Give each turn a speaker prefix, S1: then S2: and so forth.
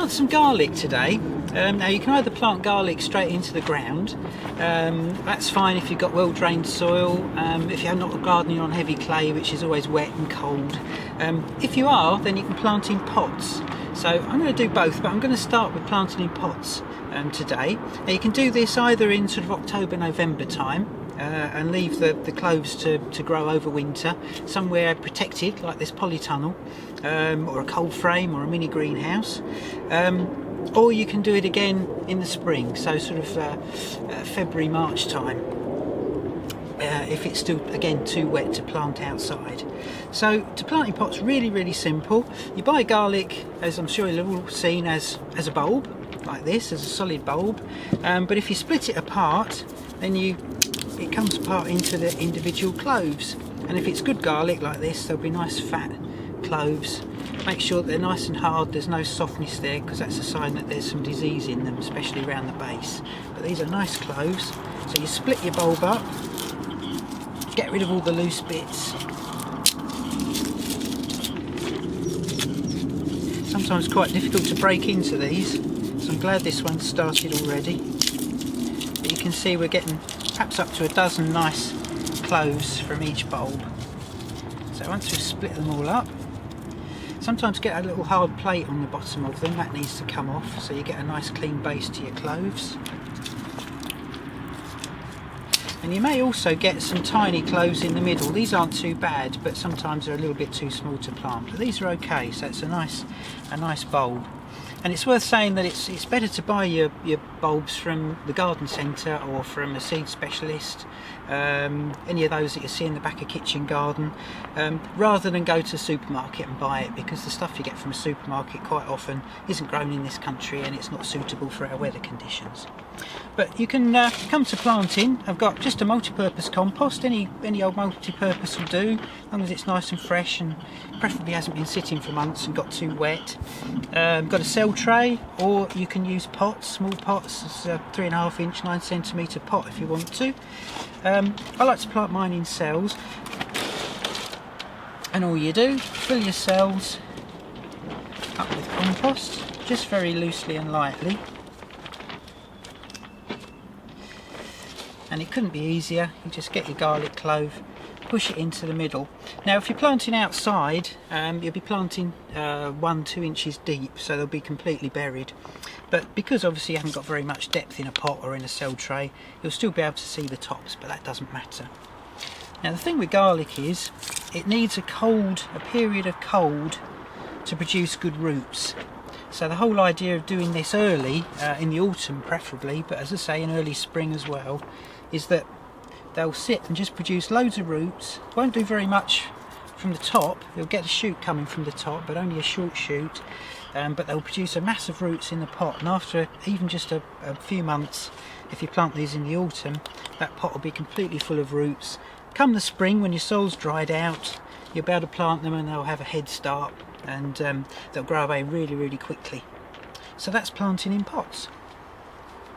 S1: plant some garlic today. Now you can either plant garlic straight into the ground, that's fine if you've got well drained soil, if you're not gardening on heavy clay which is always wet and cold. If you are, then you can plant in pots. So I'm going to do both, but I'm going to start with planting in pots today. Now you can do this either in sort of October, November time, and leave the cloves to grow over winter somewhere protected like this polytunnel, or a cold frame or a mini greenhouse, or you can do it again in the spring, so sort of February, March time, if it's still again too wet to plant outside. So to plant in pots, really simple. You buy garlic, as I'm sure you've all seen, as a bulb like this, as a solid bulb, but if you split it apart, then it comes apart into the individual cloves, and if it's good garlic like this, there'll be nice fat cloves. Make sure that they're nice and hard, there's no softness there, because that's a sign that there's some disease in them, especially around the base. But these are nice cloves. So you split your bulb up, get rid of all the loose bits. Sometimes quite difficult to break into these, so I'm glad this one's started already. But you can see we're getting perhaps up to a dozen nice cloves from each bulb. So once we've split them all up, sometimes get a little hard plate on the bottom of them, that needs to come off, so you get a nice clean base to your cloves. And you may also get some tiny cloves in the middle. These aren't too bad, but sometimes they're a little bit too small to plant, but these are okay, so it's a nice bulb. And it's worth saying that it's better to buy your bulbs from the garden centre or from a seed specialist, any of those that you see in the back of kitchen garden, rather than go to the supermarket and buy it, because the stuff you get from a supermarket quite often isn't grown in this country and it's not suitable for our weather conditions. But you can come to planting. I've got just a multi-purpose compost, any old multi-purpose will do, as long as it's nice and fresh and preferably hasn't been sitting for months and got too wet. Got a cell tray, or you can use pots, small pots. It's a 3.5 inch, 9 centimetre pot if you want to. I like to plant mine in cells, and all you do, fill your cells up with compost, just very loosely and lightly. And it couldn't be easier. You just get your garlic clove, push it into the middle. Now if you're planting outside, you'll be planting 1-2 inches deep, so they'll be completely buried. But because obviously you haven't got very much depth in a pot or in a cell tray, you'll still be able to see the tops, but that doesn't matter. Now the thing with garlic is, it needs a period of cold to produce good roots. So the whole idea of doing this early, in the autumn preferably, but as I say in early spring as well, is that they'll sit and just produce loads of roots. Won't do very much from the top. You'll get a shoot coming from the top, but only a short shoot. But they'll produce a mass of roots in the pot, and after even just a few months, if you plant these in the autumn, that pot will be completely full of roots. Come the spring, when your soil's dried out, you'll be able to plant them and they'll have a head start, and they'll grow away really quickly. So that's planting in pots.